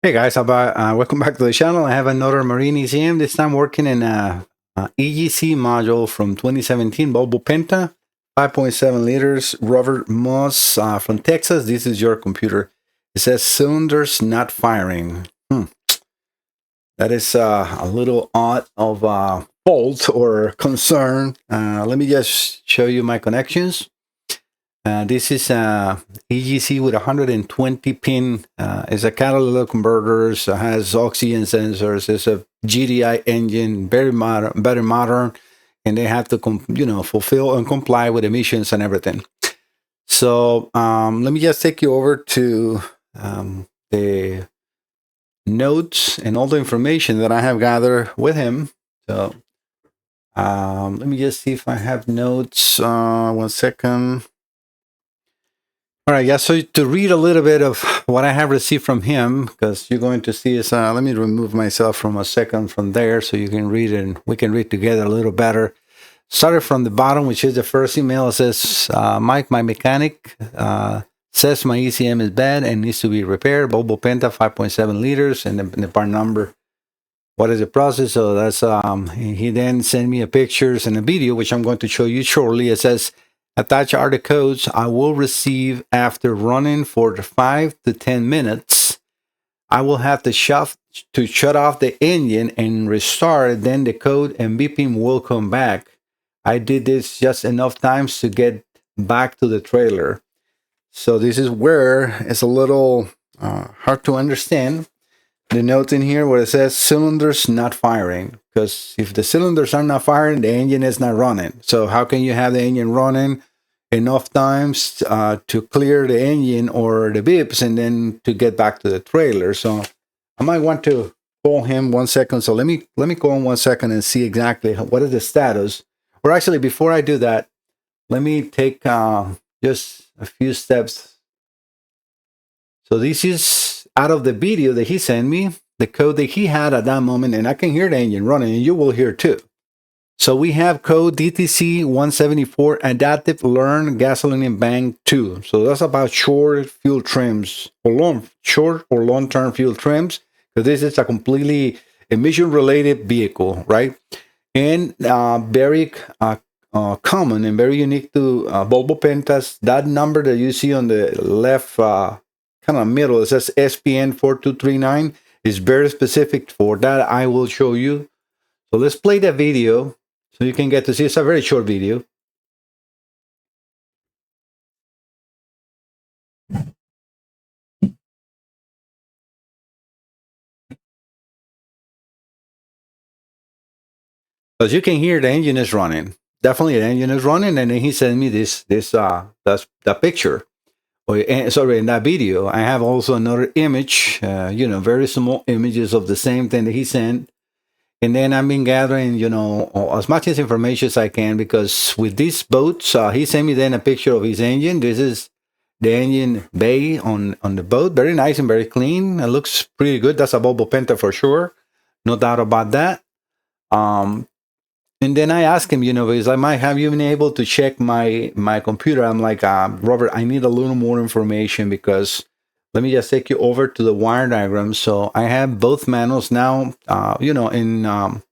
Hey guys, welcome back to the channel. I have another Marine ECM, this time working in a EGC module from 2017 Volvo Penta, 5.7 liters, Robert Moss from Texas. This is your computer. It says cylinders not firing. That is a little odd of fault or concern. Let me just show you my connections. This is EGC with 120 pin. It's a catalytic converter. Has oxygen sensors. It's a GDI engine, very modern, and they have to fulfill and comply with emissions and everything. So let me just take you over to the notes and all the information that I have gathered with him. So let me just see if I have notes. 1 second. All right, yeah, so to read a little bit of what I have received from him, because you're going to see is, let me remove myself from a second from there so you can read it and we can read together a little better. Started from the bottom, which is the first email. It says, Mike, my mechanic says my ECM is bad and needs to be repaired. Volvo Penta, 5.7 liters, and the part number. What is the process? So that's, he then sent me a pictures and a video, which I'm going to show you shortly. It says, attach are the codes I will receive after running for 5 to 10 minutes. I will have to shut off the engine and restart. Then the code and beeping will come back. I did this just enough times to get back to the trailer. So this is where it's a little hard to understand. The note in here where it says cylinders not firing, because if the cylinders are not firing, the engine is not running. So how can you have the engine running enough times to clear the engine or the beeps and then to get back to the trailer? So I might want to call him 1 second. So let me call him 1 second and see exactly what is the status. Or actually, before I do that, let me take just a few steps. So this is out of the video that he sent me, the code that he had at that moment, and I can hear the engine running, and you will hear too. So we have code DTC 174 Adaptive Learn Gasoline Bank 2. So that's about short fuel trims, or short or long-term fuel trims, because this is a completely emission-related vehicle, right? And very common and very unique to Volvo Pentas. That number that you see on the left kind of middle, it says SPN 4239, is very specific for that. I will show you. So let's play the video so you can get to see. It's a very short video. As you can hear, the engine is running. Definitely the engine is running, and then he sent me that's the picture. Sorry, in that video, I have also another image, very small images of the same thing that he sent. And then I've been gathering, as much as information as I can, because with these boats, he sent me then a picture of his engine. This is the engine bay on the boat. Very nice and very clean. It looks pretty good. That's a Volvo Penta for sure. No doubt about that. And then I asked him, because I might have you been able to check my computer. I'm like, Robert, I need a little more information, because let me just take you over to the wire diagram. So I have both manuals now, in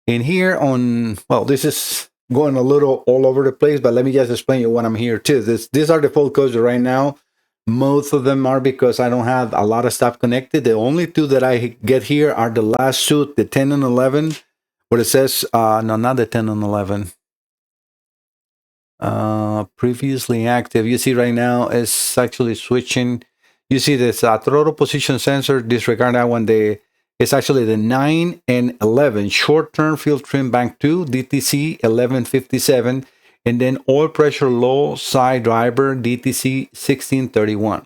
here on, well, this is going a little all over the place, but let me just explain you what I'm here too. These are the full codes right now. Most of them are because I don't have a lot of stuff connected. The only two that I get here are the last suit, the 10 and 11. What it says, no, not the 10 and 11. Previously active. You see right now it's actually switching. You see this throttle position sensor. Disregard that one. It's actually the 9 and 11 short-term fuel trim bank 2 DTC 1157, and then oil pressure low side driver DTC 1631.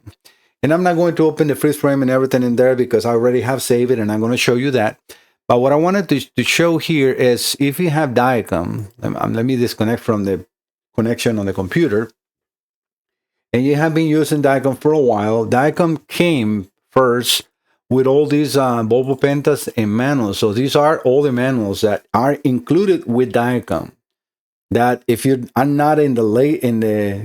And I'm not going to open the freeze frame and everything in there because I already have saved it, and I'm going to show you that. But what I wanted to show here is if you have Diacom, let me disconnect from the connection on the computer, and you have been using Diacom for a while. Diacom came first with all these Volvo Pentas and manuals. So these are all the manuals that are included with Diacom. That if you are not in the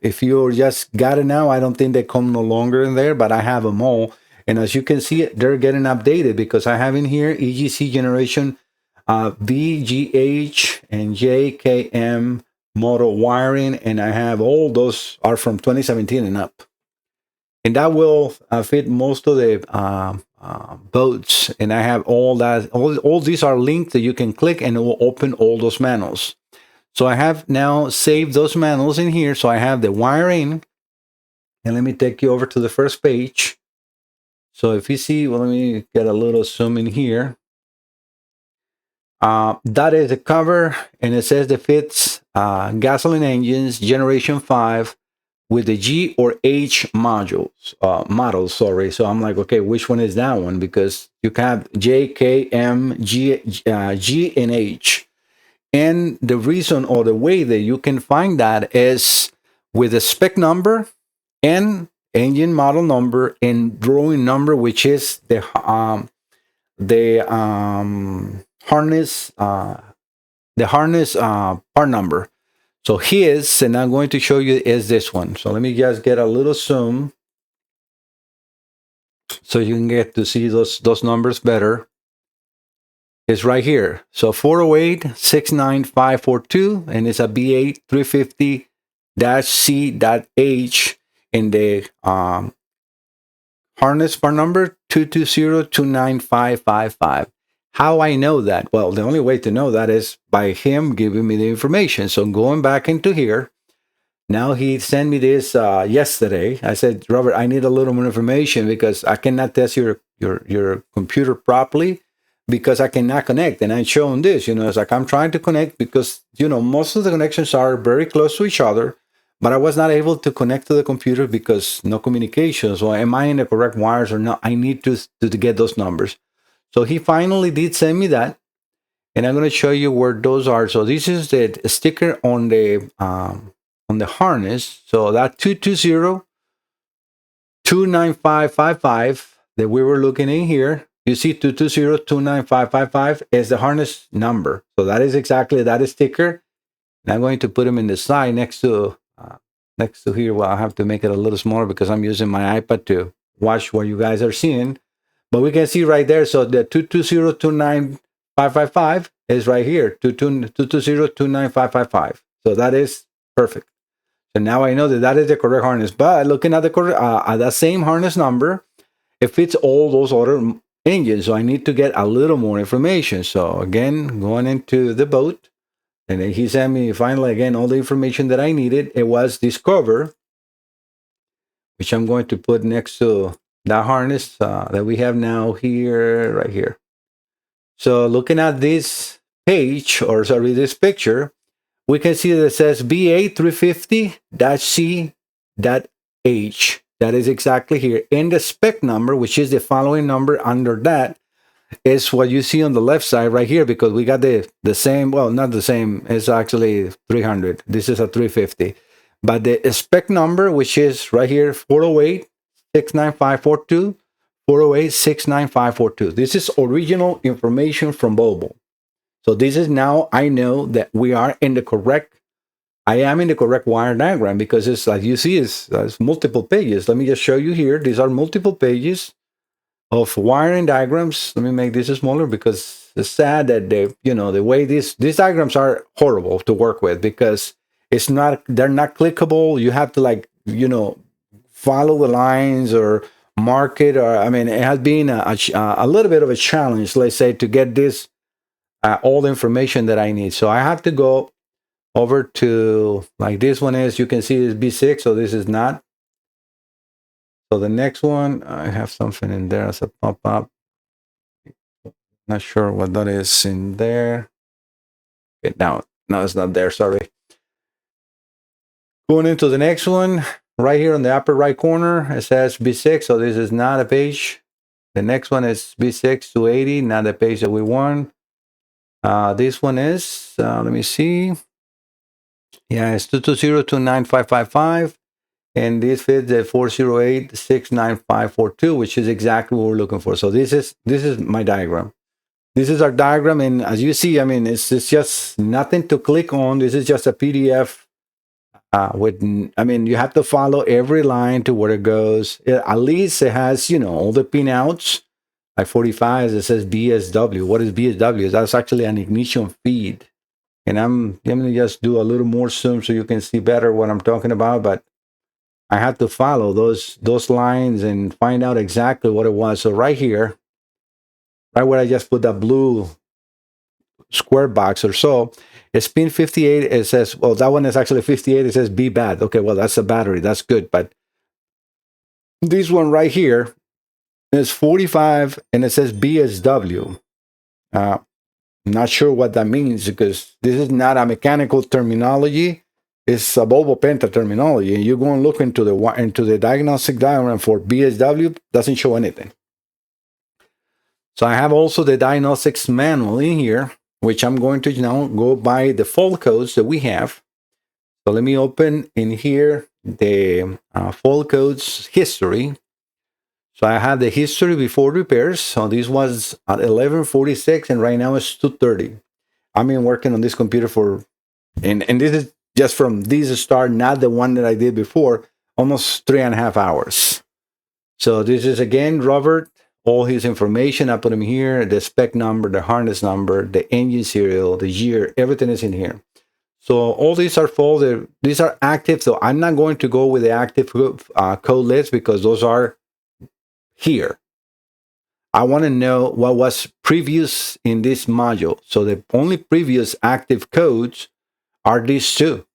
if you just got it now, I don't think they come no longer in there, but I have them all. And as you can see, they're getting updated because I have in here EGC generation VGH and JKM model wiring, and I have all those are from 2017 and up. And that will fit most of the boats. And I have all that. All these are links that you can click and it will open all those manuals. So I have now saved those manuals in here. So I have the wiring. And let me take you over to the first page. So if you see, well, let me get a little zoom in here. That is the cover, and it says the fits gasoline engines generation 5 with the G or H models, sorry. So I'm like, okay, which one is that one? Because you can have J, K, M, G, and H. And the reason or the way that you can find that is with the spec number and engine model number and drawing number, which is the harness part number. So his, and I'm going to show you, is this one. So let me just get a little zoom so you can get to see those numbers better. It's right here. So 408-69542, and it's a B8 350-C.H, and the harness part number 220-29555. How I know that? Well, the only way to know that is by him giving me the information. So going back into here, now he sent me this yesterday. I said, Robert, I need a little more information because I cannot test your computer properly because I cannot connect. And I showed him this, it's like I'm trying to connect because, most of the connections are very close to each other, but I was not able to connect to the computer because no communication. So am I in the correct wires or not? I need to get those numbers. So he finally did send me that, and I'm going to show you where those are. So this is the sticker on the harness. So that 220-29555 that we were looking in here, you see 220-29555 is the harness number. So that is exactly that sticker. And I'm going to put them in the side next to here. Well, I have to make it a little smaller because I'm using my iPad to watch what you guys are seeing. But we can see right there, so the 220-29555 is right here, 220-29555. So that is perfect. So now I know that is the correct harness. But looking at that same harness number, it fits all those other engines. So I need to get a little more information. So again, going into the boat, and then he sent me finally again all the information that I needed. It was this cover, which I'm going to put next to that harness that we have now here, right here. So looking at this page, or sorry, this picture, we can see that it says BA 350-C.H. That is exactly here. And the spec number, which is the following number under that, is what you see on the left side right here, because we got the same, well, not the same, it's actually 300. This is a 350. But the spec number, which is right here, 408-69542, 408-69542. This is original information from Volvo. So this is now, I know that we are in the correct, I am in the correct wire diagram, because it's like you see, it's multiple pages. Let me just show you here. These are multiple pages of wiring diagrams. Let me make this smaller because it's sad that the way these diagrams are horrible to work with, because they're not clickable. You have to follow the lines or mark it, or it has been a little bit of a challenge, let's say, to get this all the information that I need. So I have to go over to, like, this one is, you can see is B6, so this is not. So the next one, I have something in there as a pop-up. Not sure what that is in there. Okay, no, it's not there, sorry. Going into the next one, right here on the upper right corner, it says B6, so this is not a page. The next one is B6 280, not the page that we want. This one is, let me see. Yeah, it's 220-29555. And this fits the 408-69542, which is exactly what we're looking for. So this is my diagram. This is our diagram, and as you see, it's just nothing to click on. This is just a PDF I mean, you have to follow every line to where it goes. At least it has, all the pinouts. Like 45, it says BSW. What is BSW? That's actually an ignition feed. And I'm going to just do a little more zoom so you can see better what I'm talking about. But I had to follow those lines and find out exactly what it was. So right here, right where I just put that blue square box or so, it's pin 58. It says, well, that one is actually 58. It says be bad. Okay, well, that's a battery. That's good. But this one right here is 45 and it says BSW. I'm not sure what that means because this is not a mechanical terminology. It's a Volvo Penta terminology. And you go and look into the diagnostic diagram for BSW, doesn't show anything. So I have also the diagnostics manual in here, which I'm going to now go by the fault codes that we have. So let me open in here the fault codes history. So I have the history before repairs. So this was at 11:46 and right now it's 2:30. I've been working on this computer for, and this is just from this start, not the one that I did before, almost 3.5 hours. So this is again, Robert, all his information. I put him here, the spec number, the harness number, the engine serial, the year, everything is in here. So all these are folded. These are active. So I'm not going to go with the active code list because those are here. I want to know what was previous in this module. So the only previous active codes are these two.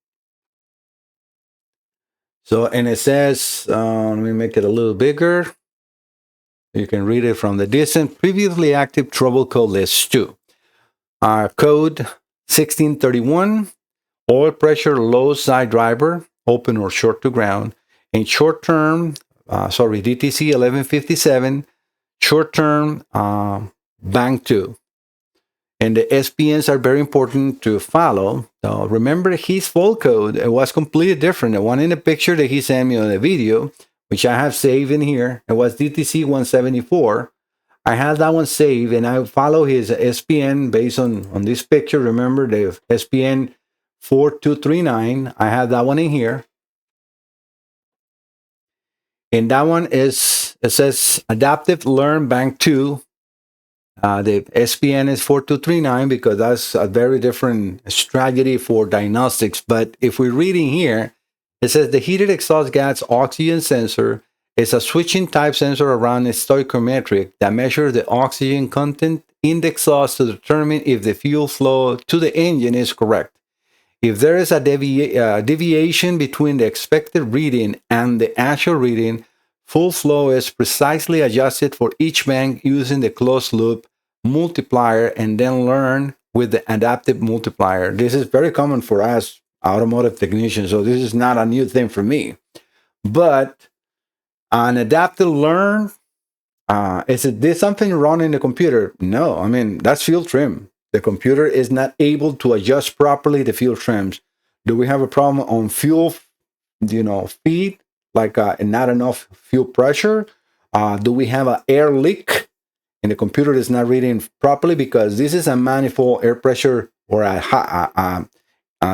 So, and it says, let me make it a little bigger. You can read it from the distance. Previously active trouble code list 2. Code 1631, oil pressure low side driver, open or short to ground. And short term, DTC 1157, short term bank 2. And the SPNs are very important to follow. So remember his fault code, it was completely different. The one in the picture that he sent me on the video, which I have saved in here, it was DTC 174. I have that one saved and I follow his SPN based on this picture. Remember the SPN 4239. I have that one in here. And that one is, it says Adaptive Learn Bank 2. The SPN is 4239 because that's a very different strategy for diagnostics. But if we're reading here, it says the heated exhaust gas oxygen sensor is a switching type sensor around a stoichiometric that measures the oxygen content in the exhaust to determine if the fuel flow to the engine is correct. If there is a deviation between the expected reading and the actual reading, full flow is precisely adjusted for each bank using the closed loop multiplier and then learn with the adaptive multiplier. This is very common for us automotive technicians, so this is not a new thing for me. But an adaptive learn, is something wrong in the computer? No, I mean, that's fuel trim. The computer is not able to adjust properly the fuel trims. Do we have a problem on fuel, feed, like not enough fuel pressure? Do we have an air leak and the computer is not reading properly? Because this is a manifold air pressure or a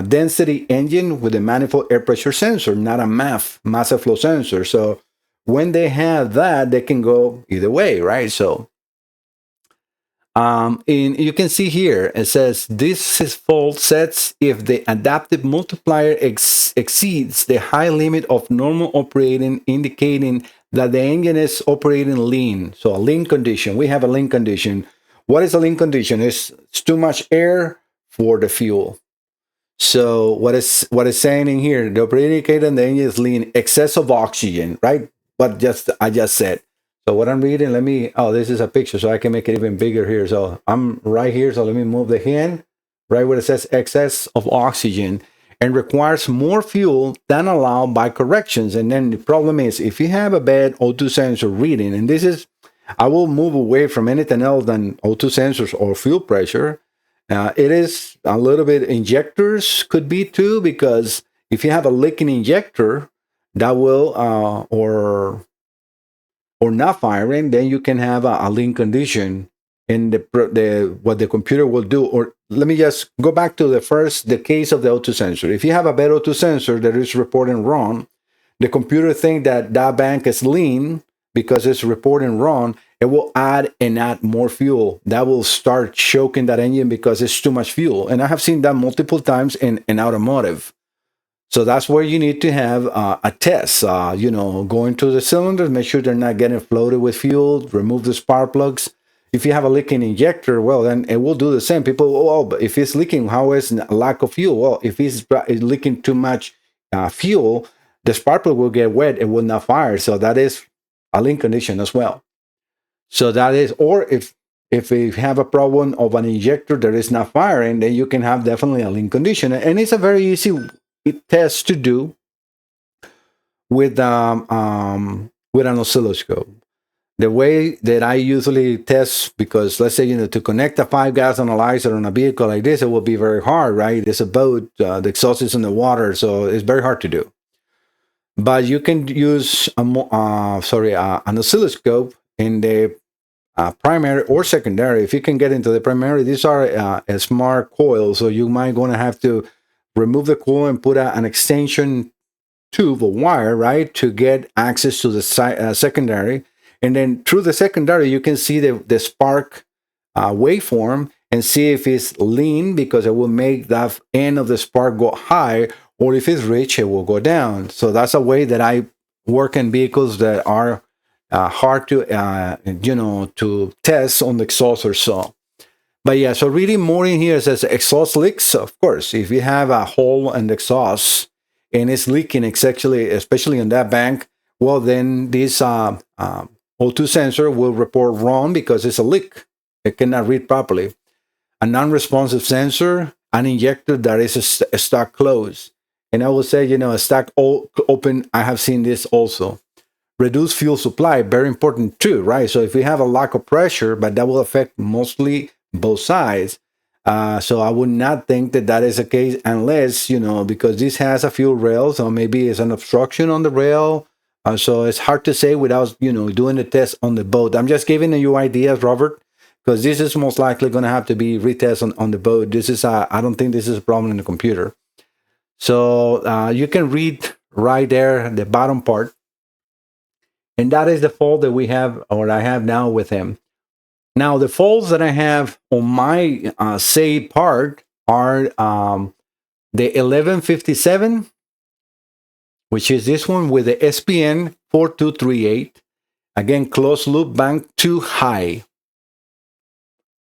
density engine with a manifold air pressure sensor, not a massive flow sensor. So when they have that, they can go either way, right? So and you can see here, it says this is fault sets if the adaptive multiplier exceeds the high limit of normal operating, indicating that the engine is operating lean. So a lean condition. We have a lean condition. What is a lean condition? It's too much air for the fuel. So what is saying in here, the operating indicator in the engine is lean, excess of oxygen, right? But I just said. So what I'm reading, this is a picture, so I can make it even bigger here. So I'm right here, so let me move the hand, right where it says excess of oxygen, and requires more fuel than allowed by corrections. And then the problem is, if you have a bad O2 sensor reading, and this is, I will move away from anything else than O2 sensors or fuel pressure. It is a little bit injectors could be too, because if you have a leaking injector, that will, or not firing, then you can have a lean condition And the what the computer will do, or let me just go back to the case of the O2 sensor. If you have a bad O2 sensor that is reporting wrong, the computer think that that bank is lean because it's reporting wrong. It will add more fuel. That will start choking that engine because it's too much fuel. And I have seen that multiple times in automotive. So that's where you need to have a test. Go into the cylinders, make sure they're not getting floated with fuel, remove the spark plugs. If you have a leaking injector, well, then it will do the same. People, oh, but if it's leaking, how is a lack of fuel? Well, if it's leaking too much fuel, the spark plug will get wet. It will not fire. So that is a leak condition as well. So that is, or if you have a problem of an injector that is not firing, then you can have definitely a leak condition. And it's a very easy test to do with an oscilloscope. The way that I usually test, because let's say, to connect a 5-gas analyzer on a vehicle like this, it will be very hard, right? It's a boat, the exhaust is in the water, so it's very hard to do. But you can use an oscilloscope in the primary or secondary. If you can get into the primary, these are a smart coil, so you might going to have to remove the coil and put an extension tube or wire, right, to get access to the secondary. And then through the secondary, you can see the spark waveform and see if it's lean, because it will make that end of the spark go high, or if it's rich, it will go down. So that's a way that I work in vehicles that are hard to to test on the exhaust or so. But yeah, so reading more in here, it says exhaust leaks. Of course, if you have a hole in the exhaust and it's leaking, especially on that bank, well, then this O2 sensor will report wrong because it's a leak. It cannot read properly. A non-responsive sensor, an injector that is a stock closed. And I will say, a stock open, I have seen this also. Reduced fuel supply, very important too, right? So if we have a lack of pressure, but that will affect mostly both sides. So I would not think that is the case unless, because this has a fuel rail, so maybe it's an obstruction on the rail. So it's hard to say without, doing the test on the boat. I'm just giving you ideas, Robert, because this is most likely going to have to be retested on the boat. I don't think this is a problem in the computer. So you can read right there, the bottom part. And that is the fault that we have, or I have now with him. Now, the faults that I have on my say part are the 1157, which is this one with the SPN 4238. Again, closed loop bank too high.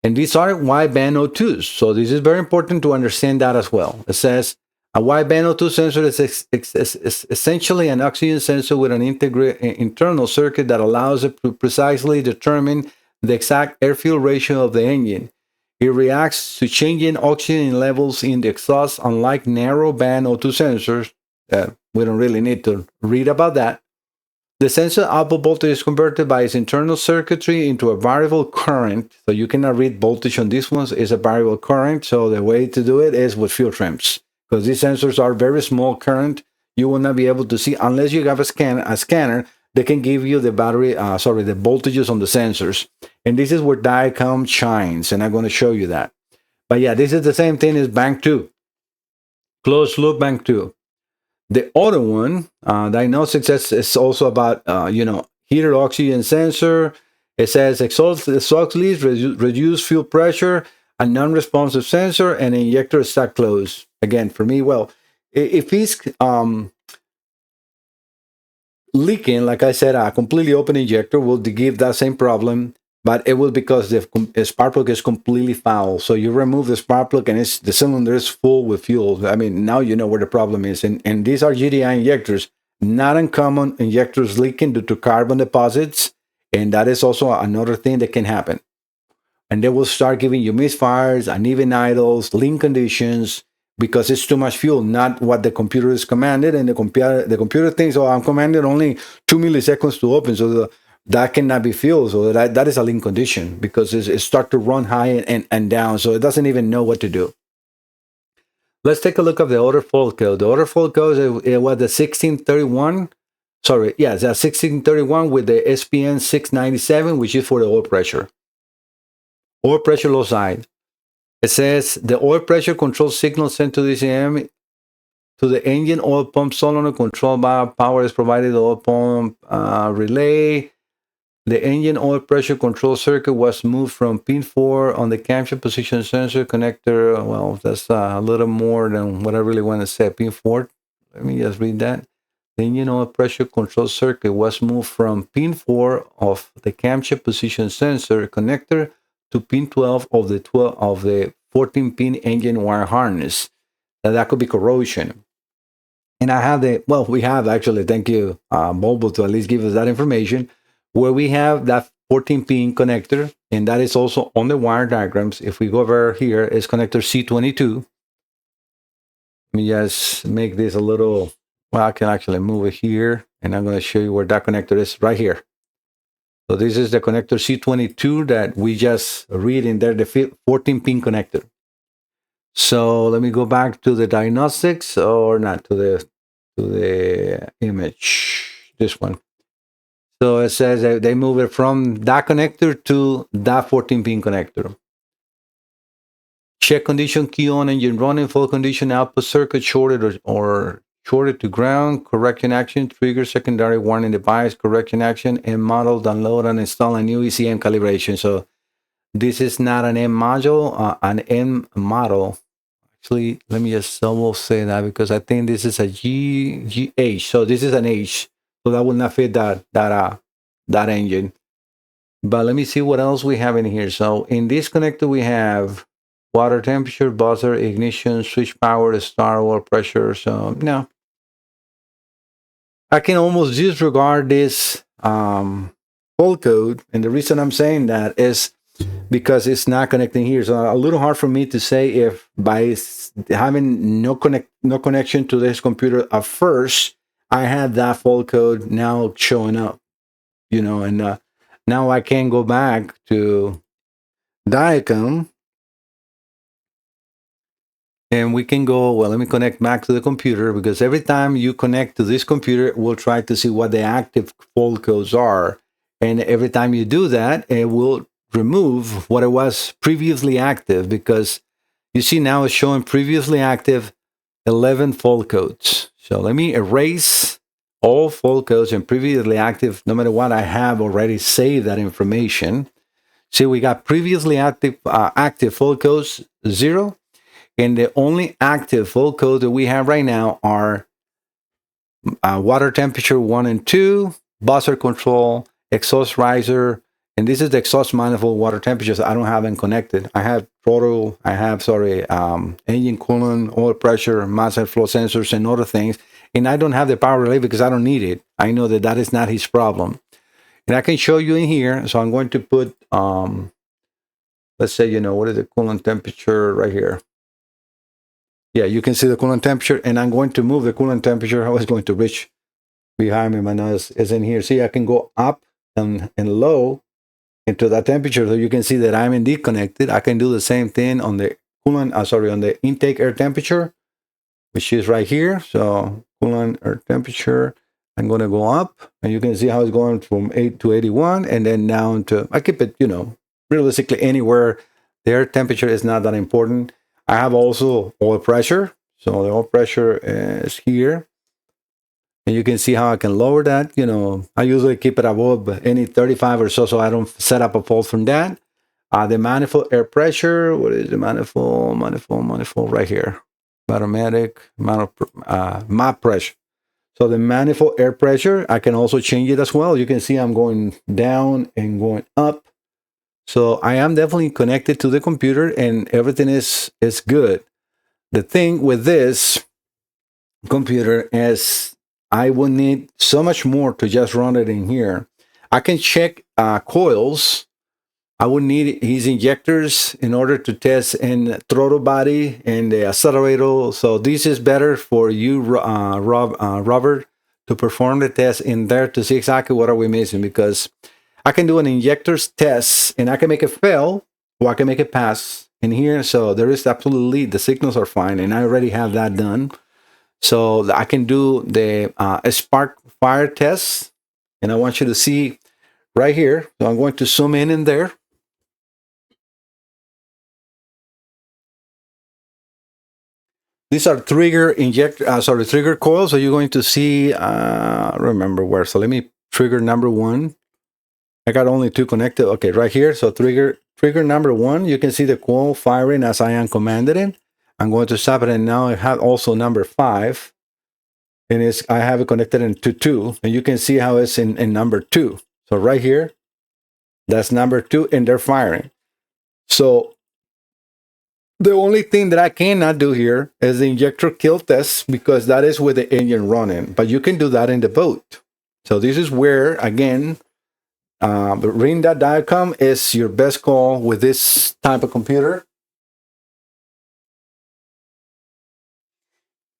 And these are wideband O2s. So this is very important to understand that as well. It says a wideband O2 sensor is essentially an oxygen sensor with an internal circuit that allows it to precisely determine the exact air-fuel ratio of the engine. It reacts to changing oxygen levels in the exhaust, unlike narrow-band O2 sensors. We don't really need to read about that. The sensor output voltage is converted by its internal circuitry into a variable current. So you cannot read voltage on these ones. It's a variable current. So the way to do it is with field trims. Because these sensors are very small current, you will not be able to see unless you have a scanner that can give you the the voltages on the sensors. And this is where Diacom shines, and I'm going to show you that. But yeah, this is the same thing as bank 2, closed loop bank 2. The other one, diagnostics, is also about heated oxygen sensor. It says exhaust leaks, reduce fuel pressure, a non-responsive sensor, and an injector stock closed. Again, for me, well, if it's leaking, like I said, a completely open injector will give that same problem, but it will because the spark plug is completely foul. So you remove the spark plug and the cylinder is full with fuel. I mean, now you know where the problem is. And these are GDI injectors, not uncommon injectors leaking due to carbon deposits. And that is also another thing that can happen. And they will start giving you misfires, uneven idles, lean conditions, because it's too much fuel, not what the computer is commanded. And the computer thinks, oh, I'm commanded only 2 milliseconds to open, so that cannot be fuel. So that is a lean condition because it starts to run high and down, so it doesn't even know what to do. Let's take a look at the order fault code. The order fault code it was the 1631. Sorry, yeah, it's a 1631 with the SPN 697, which is for the oil pressure. oil pressure low side. It says the oil pressure control signal sent to the ECM to the engine oil pump solenoid control by power is provided the oil pump relay. The engine oil pressure control circuit was moved from pin 4 on the camshaft position sensor connector. Well, that's a little more than what I really want to say. Pin 4. Let me just read that. The engine oil pressure control circuit was moved from pin 4 of the camshaft position sensor connector to pin 12 of the 14-pin engine wire harness. That could be corrosion. And I have we have actually, thank you, Volvo, to at least give us that information, where we have that 14-pin connector, and that is also on the wire diagrams. If we go over here, it's connector C22. Let me just make this a little, well, I can actually move it here, and I'm going to show you where that connector is right here. So this is the connector C22 that we just read in there, the 14-pin connector. So let me go back to the diagnostics, or not to the image, this one. So it says that they move it from that connector to that 14-pin connector. Check condition, key on, engine running, full condition, output circuit shorted or shorted to ground, correction action, trigger secondary warning device, correction action, and model, download and install a new ECM calibration. So this is not an M module, an M model. Actually, let me just double say that, because I think this is a GH. So this is an H. So that will not fit that engine. But let me see what else we have in here. So in this connector, we have water temperature, buzzer, ignition, switch power, start, oil pressure. So no, I can almost disregard this fault code. And the reason I'm saying that is because it's not connecting here. So a little hard for me to say if by having no connection to this computer at first, I had that fault code now showing up, and now I can go back to Diacom, and we can go, well, let me connect back to the computer, because every time you connect to this computer, we'll try to see what the active fault codes are. And every time you do that, it will remove what it was previously active, because you see now it's showing previously active 11 fault codes. So let me erase all fault codes and previously active, no matter what. I have already saved that information. See, we got previously active fault codes 0, and the only active fault codes that we have right now are water temperature 1 and 2, buzzer control, exhaust riser, and this is the exhaust manifold water temperatures. I don't have them connected. I have throttle, engine coolant, oil pressure, mass airflow sensors, and other things. And I don't have the power relay because I don't need it. I know that is not his problem. And I can show you in here. So I'm going to put, let's say, what is the coolant temperature right here? Yeah, you can see the coolant temperature, and I'm going to move the coolant temperature. I was going to reach behind me. My nose is in here. See, I can go up and low into that temperature, so you can see that I'm indeed connected. I can do the same thing on the coolant, on the intake air temperature, which is right here. So coolant air temperature, I'm going to go up, and you can see how it's going from 8 to 81, and then down to, I keep it, realistically anywhere. The air temperature is not that important. I have also oil pressure. So the oil pressure is here. And you can see how I can lower that. I usually keep it above any 35 or so I don't set up a fault from that. The manifold air pressure, what is the manifold right here? Automatic map pressure. So the manifold air pressure, I can also change it as well. You can see I'm going down and going up. So I am definitely connected to the computer, and everything is good. The thing with this computer is I will need so much more to just run it in here. I can check coils. I would need his injectors in order to test in throttle body and the accelerator. So this is better for you, Robert, to perform the test in there to see exactly what are we missing, because I can do an injectors test and I can make it fail or I can make it pass in here. So there is absolutely, the signals are fine, and I already have that done. So I can do the spark fire test, and I want you to see right here. So I'm going to zoom in there. These are trigger coils. So you're going to see, remember where. So let me trigger number 1. I got only 2 connected. Okay, right here. So trigger number 1. You can see the coil firing as I am commanded it. I'm going to stop it, and now I have also number 5. And I have it connected into 2. And you can see how it's in number 2. So right here, that's number 2, and they're firing. So the only thing that I cannot do here is the injector kill test, because that is with the engine running. But you can do that in the boat. So this is where, again, ring that diagram is your best call with this type of computer.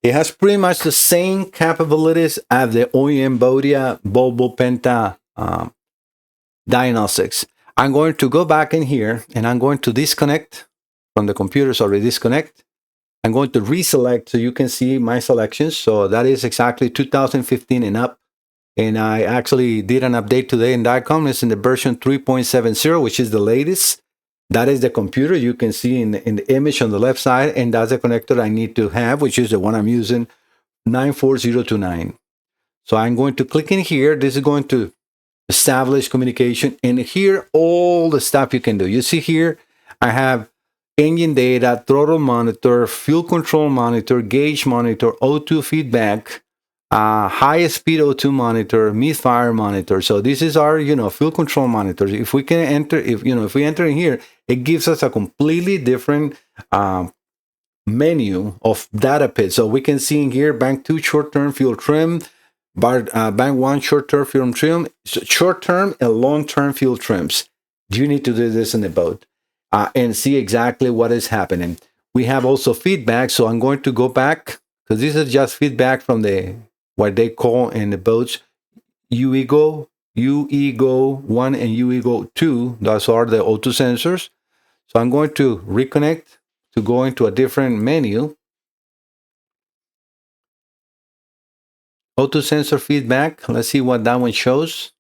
It has pretty much the same capabilities as the OEM Volvo Penta diagnostics. I'm going to go back in here, and I'm going to disconnect from the computer. Sorry, disconnect. I'm going to reselect so you can see my selections. So that is exactly 2015 and up. And I actually did an update today in DICOM. It's in the version 3.70, which is the latest. That is the computer you can see in the image on the left side. And that's the connector I need to have, which is the one I'm using, 94029. So I'm going to click in here. This is going to establish communication. And here, all the stuff you can do. You see here, I have engine data, throttle monitor, fuel control monitor, gauge monitor, O2 feedback, high speed O2 monitor, misfire monitor. So this is our, fuel control monitor. If we can enter, if we enter in here, it gives us a completely different menu of data pits. So we can see in here, bank 2 short-term fuel trim, bank 1 short-term fuel trim, short-term and long-term fuel trims. You need to do this in the boat and see exactly what is happening. We have also feedback. So I'm going to go back, because this is just feedback from what they call in the boats UEGO 1 and UEGO 2. Those are the O2 sensors. So I'm going to reconnect to go into a different menu. O2 sensor feedback. Let's see what that one shows.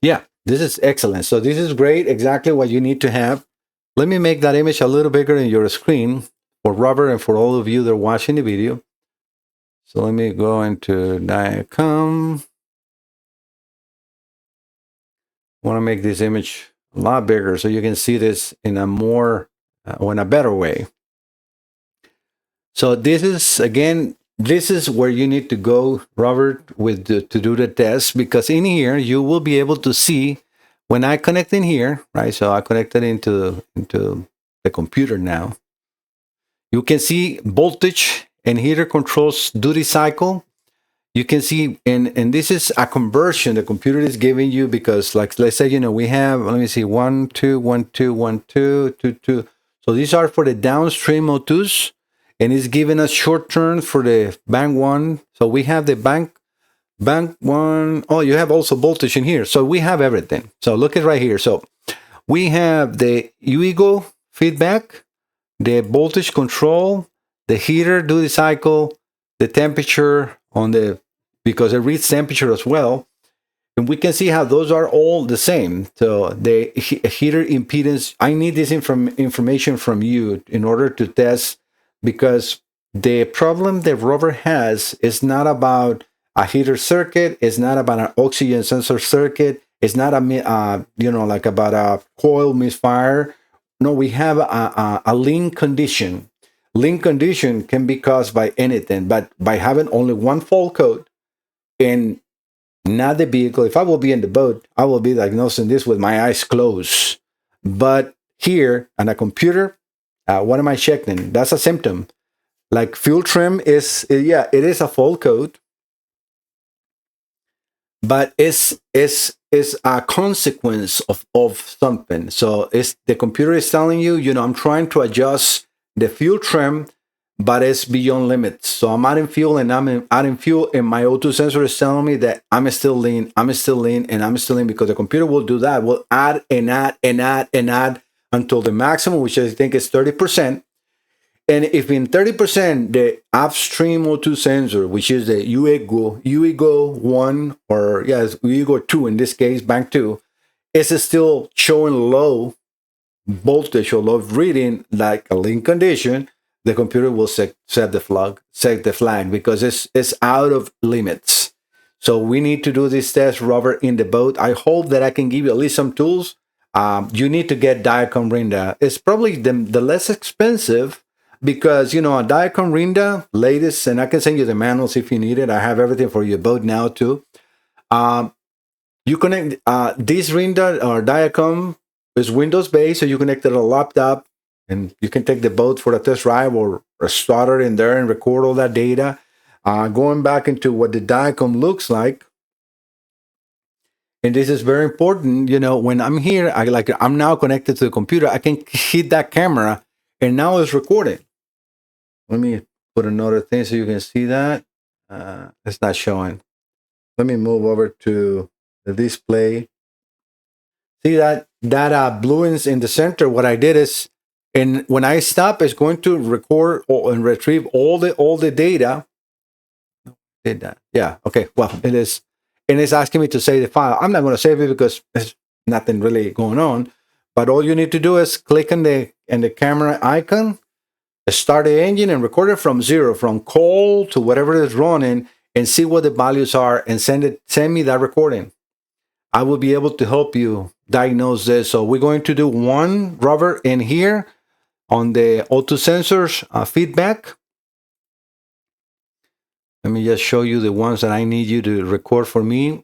Yeah, this is excellent. So this is great. Exactly what you need to have. Let me make that image a little bigger in your screen for Robert and for all of you that are watching the video. So let me go into Diacom. I want to make this image a lot bigger so you can see this in a more or in a better way. So this is, again, this is where you need to go, Robert, to do the test, because in here you will be able to see when I connect in here, right? So I connected into the computer now. You can see voltage and heater controls duty cycle. You can see, and this is a conversion the computer is giving you, because, like, let's say, we have, let me see, 1, 2, 1, 2, 1, 2, 2, 2. So these are for the downstream O2s, and it's giving us short term for the bank 1. So we have the bank 1. Oh, you have also voltage in here. So we have everything. So look at right here. So we have the UEGO feedback, the voltage control, the heater duty cycle, the temperature on because it reads temperature as well. And we can see how those are all the same. So the heater impedance, I need this information from you in order to test, because the problem that Robert has is not about a heater circuit. It's not about an oxygen sensor circuit. It's not like about a coil misfire. No, we have a lean condition. Lean condition can be caused by anything, but by having only one fault code and not the vehicle. If I will be in the boat, I will be diagnosing this with my eyes closed. But here on a computer, what am I checking? That's a symptom. Like fuel trim is, yeah, it is a fault code, but it's a consequence of something. So the computer is telling you, I'm trying to adjust the fuel trim, but it's beyond limits. So I'm adding fuel and I'm adding fuel, and my O2 sensor is telling me that I'm still lean, and I'm still lean, because the computer will do that. Will add and add and add and add until the maximum, which I think is 30%. And if in 30%, the upstream O2 sensor, which is the UEGO 1, or yes, UEGO 2 in this case, bank 2, is still showing low, voltage or low reading like a link condition, the computer will set the flag because it's out of limits. So we need to do this test, Robert, in the boat. I hope that I can give you at least some tools. You need to get Diacom Rinda. It's probably the less expensive because, you know, a Diacom Rinda, latest, and I can send you the manuals if you need it. I have everything for your boat now too. You connect this Rinda or Diacom is Windows based, so you connect it to a laptop and you can take the boat for a test drive or start it in there and record all that data. Going back into what the Diacom looks like, and this is very important. You know, when I'm here, I'm now connected to the computer. I can hit that camera, and now it's recording. Let me put another thing so you can see that. It's not showing. Let me move over to the display. See that blue is in the center. What I did is, and when I stop, it's going to record and retrieve all the data. Did that? Yeah. Okay. Well, it is, and it's asking me to save the file. I'm not going to save it because there's nothing really going on. But all you need to do is click on the camera icon, start the engine, and record it from zero, from cold to whatever is running, and see what the values are, and send me that recording. I will be able to help you diagnose this. So we're going to do one, Robert, in here on the O2 sensors feedback. Let me just show you the ones that I need you to record for me.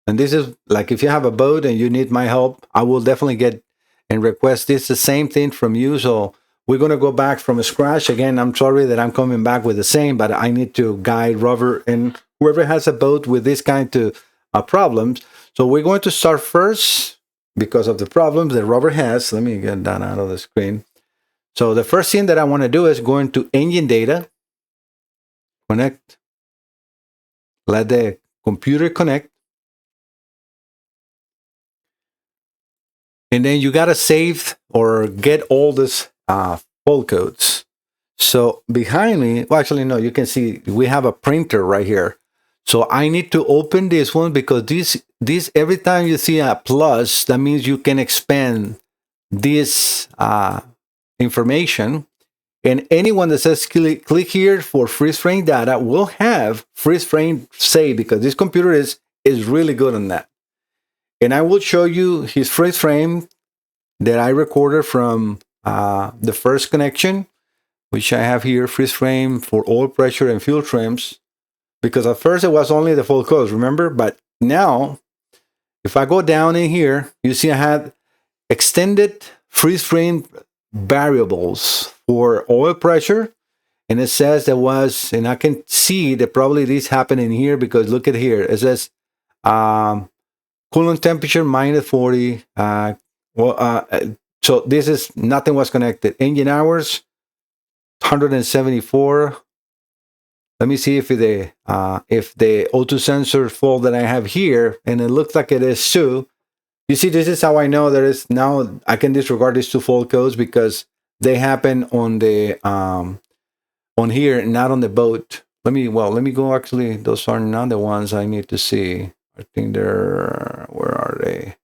And this is like if you have a boat and you need my help, I will definitely get and request this the same thing from you. So we're going to go back from scratch. Again, I'm sorry that I'm coming back with the same, but I need to guide Robert and whoever has a boat with this kind of problems. So we're going to start first because of the problems that Robert has. Let me get that out of the screen. So the first thing that I want to do is go into engine data, connect, let the computer connect. And then you got to save or get all this fault codes. So behind me, well, actually, no, you can see we have a printer right here. So I need to open this one because this every time you see a plus, that means you can expand this information. And anyone that says click here for freeze frame data will have freeze frame saved because this computer is really good on that. And I will show you his freeze frame that I recorded from the first connection, which I have here, freeze frame for oil pressure and fuel trims. Because at first it was only the full codes, remember? But now, if I go down in here, you see I had extended freeze frame variables for oil pressure. And it says there was, and I can see that probably this happened in here because look at here. It says coolant temperature minus 40. So this is, nothing was connected. Engine hours, 174. Let me see if the O2 sensor fault that I have here, and it looks like it is too. You see, this is how I know there is now. I can disregard these two fault codes because they happen on the on here, not on the boat. Let me go. Actually, those are not the ones I need to see. I think they're, where are they?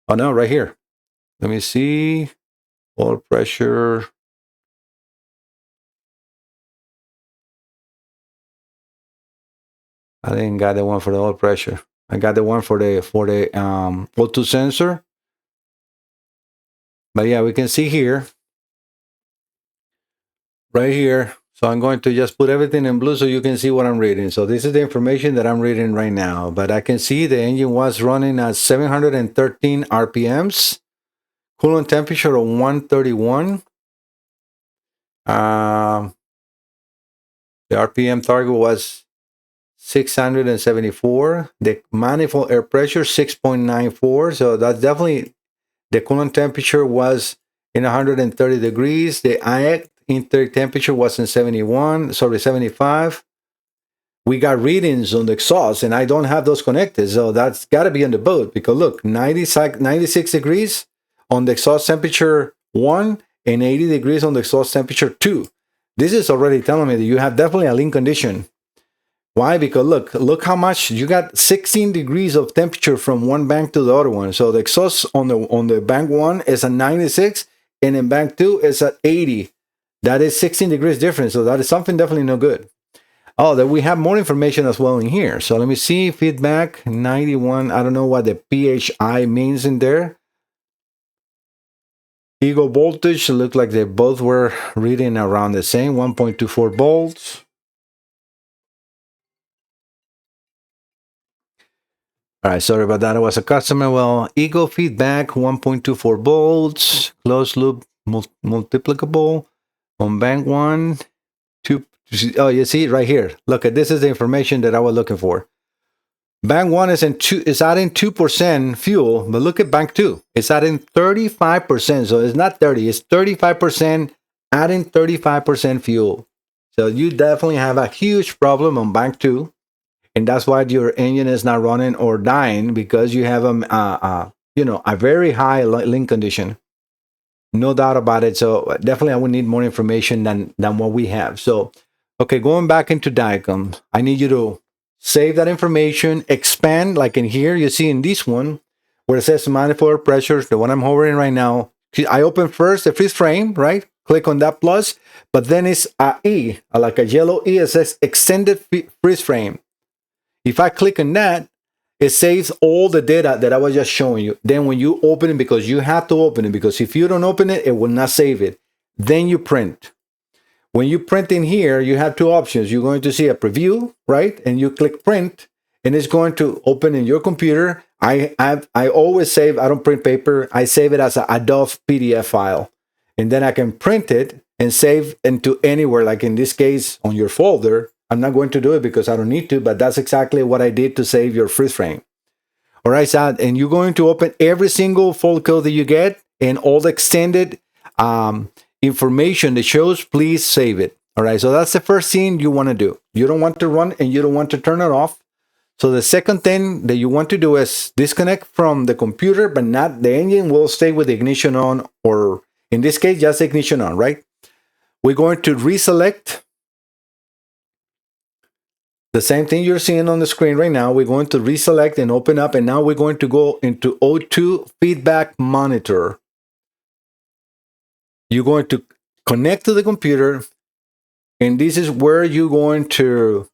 Oh no, right here. Let me see. Oil pressure. I didn't got the one for the oil pressure. I got the one for the O2 sensor. But yeah, we can see here, right here. So I'm going to just put everything in blue so you can see what I'm reading. So this is the information that I'm reading right now. But I can see the engine was running at 713 RPMs, coolant temperature of 131. The RPM target was 674. The manifold air pressure 6.94. So that's definitely, the coolant temperature was in 130 degrees. The IAC intake temperature was in 75. We got readings on the exhaust, and I don't have those connected. So that's got to be on the boat because look, 96 degrees on the exhaust temperature 1 and 80 degrees on the exhaust temperature 2. This is already telling me that you have definitely a lean condition. Why? Because look how much you got. 16 degrees of temperature from one bank to the other one. So the exhaust on the bank one is at 96, and in bank two is at 80. That is 16 degrees difference. So that is something definitely no good. Oh, that we have more information as well in here. So let me see, feedback 91. I don't know what the PHI means in there. Ego voltage, looked like they both were reading around the same, 1.24 volts. All right, sorry about that. It was a customer. Well, ego feedback, 1.24 volts, closed loop multiplicable on bank one, two. Oh, you see right here. Look at this is the information that I was looking for. Bank one is adding 2% fuel, but look at bank two. It's adding 35%. So it's not 30, it's 35%, adding 35% fuel. So you definitely have a huge problem on bank two. And that's why your engine is not running or dying, because you have a very high link condition. No doubt about it. So definitely I would need more information than what we have. So, okay, going back into diagram, I need you to save that information, expand, like in here, you see in this one, where it says manifold pressures, the one I'm hovering right now. I open first the freeze frame, right? Click on that plus, but then it's a E, like a yellow E, it says extended freeze frame. If I click on that, it saves all the data that I was just showing you. Then when you open it, because you have to open it, because if you don't open it, it will not save it. Then you print. When you print in here, you have two options. You're going to see a preview, right? And you click print, and it's going to open in your computer. I always save, I don't print paper. I save it as a Adobe PDF file. And then I can print it and save into anywhere, like in this case, on your folder. I'm not going to do it because I don't need to, but that's exactly what I did to save your freeze frame. All right, so, and you're going to open every single full code that you get and all the extended information that shows, please save it. All right, so that's the first thing you want to do. You don't want to run and you don't want to turn it off. So the second thing that you want to do is disconnect from the computer, but not the engine will stay with the ignition on, or in this case, just ignition on, right? We're going to reselect. The same thing you're seeing on the screen right now. We're going to reselect and open up, and now we're going to go into O2 feedback monitor. You're going to connect to the computer, and this is where you're going to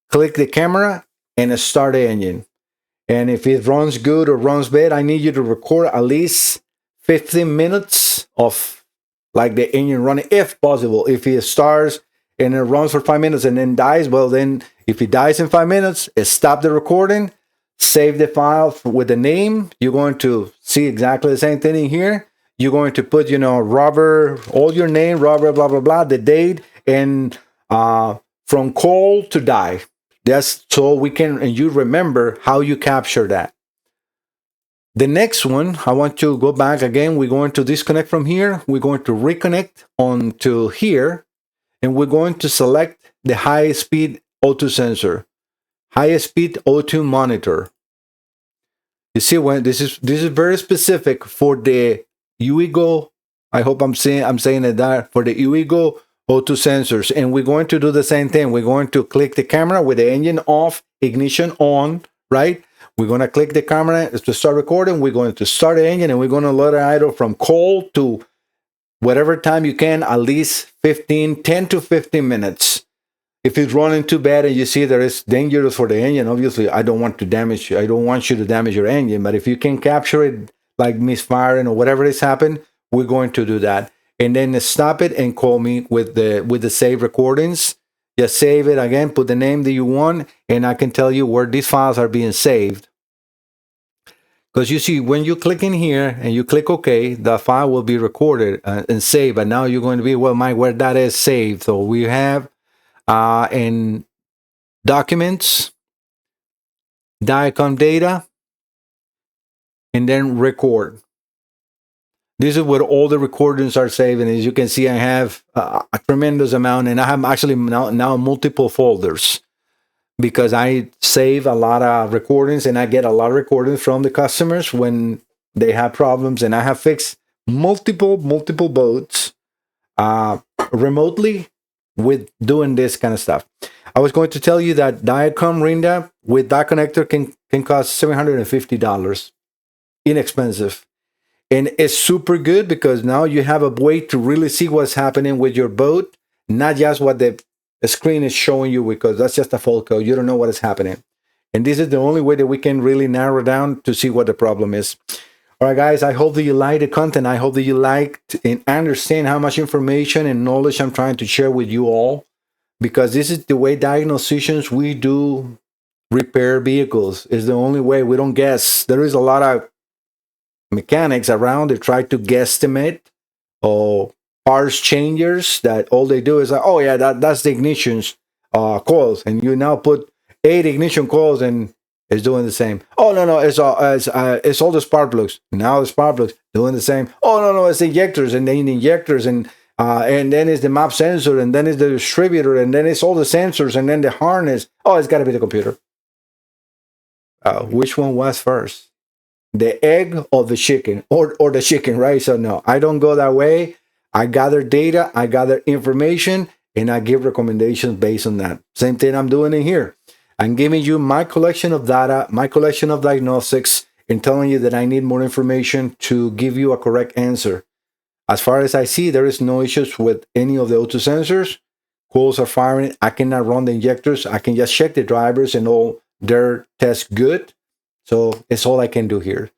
click the camera and start the engine. And if it runs good or runs bad, I need you to record at least 15 minutes of like the engine running, if possible. If it starts and it runs for 5 minutes and then dies, well, then if it dies in 5 minutes, stop the recording, save the file with the name. You're going to see exactly the same thing in here. You're going to put, Robert, all your name, Robert, blah, blah, blah, the date, and from call to die. That's so we can, and you remember how you capture that. The next one, I want to go back again. We're going to disconnect from here. We're going to reconnect onto here. And we're going to select the high-speed O2 sensor, high-speed O2 monitor. You see, when this is very specific for the UEGO. I hope I'm saying it that for the UEGO O2 sensors. And we're going to do the same thing. We're going to click the camera with the engine off, ignition on, right? We're going to click the camera to start recording. We're going to start the engine, and we're going to let it idle from cold to whatever time you can, at least 10 to 15 minutes. If it's running too bad and you see that it's dangerous for the engine, obviously I don't want you to damage your engine, but if you can capture it like misfiring or whatever has happened, we're going to do that. And then stop it and call me with the save recordings. Just save it again, put the name that you want, and I can tell you where these files are being saved. Because you see, when you click in here and you click OK, the file will be recorded and saved. But now you're going to be, well, Mike, where that is saved. So we have in documents, Diacom data, and then record. This is where all the recordings are saved. And as you can see, I have a tremendous amount. And I have actually now multiple folders, because I save a lot of recordings and I get a lot of recordings from the customers when they have problems. And I have fixed multiple boats remotely with doing this kind of stuff. I was going to tell you that Diacom Rinda with that connector can cost $750. Inexpensive. And it's super good because now you have a way to really see what's happening with your boat, not just what the screen is showing you, because that's just a fault code. You don't know what is happening. And this is the only way that we can really narrow down to see what the problem is. All right, guys, I hope that you like the content. I hope that you liked and understand how much information and knowledge I'm trying to share with you all, because this is the way diagnosticians, we do repair vehicles. It's the only way. We don't guess. There is a lot of mechanics around that try to guesstimate or parts changers that all they do is like, oh yeah, that's the ignition's coils, and you now put 8 ignition coils and it's doing the same. Oh no, it's all the spark plugs. Now the spark plugs doing the same. Oh no, it's injectors, and then injectors, and then it's the map sensor, and then it's the distributor, and then it's all the sensors, and then the harness. Oh, it's got to be the computer. Which one was first? The egg or the chicken, or the chicken, right? So no, I don't go that way. I gather data, I gather information, and I give recommendations based on that. Same thing I'm doing in here. I'm giving you my collection of data, my collection of diagnostics, and telling you that I need more information to give you a correct answer. As far as I see, there is no issues with any of the O2 sensors. Coils are firing. I cannot run the injectors. I can just check the drivers and all their tests good. So it's all I can do here.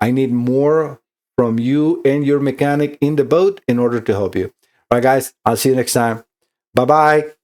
I need more from you and your mechanic in the boat in order to help you. All right, guys, I'll see you next time. Bye-bye.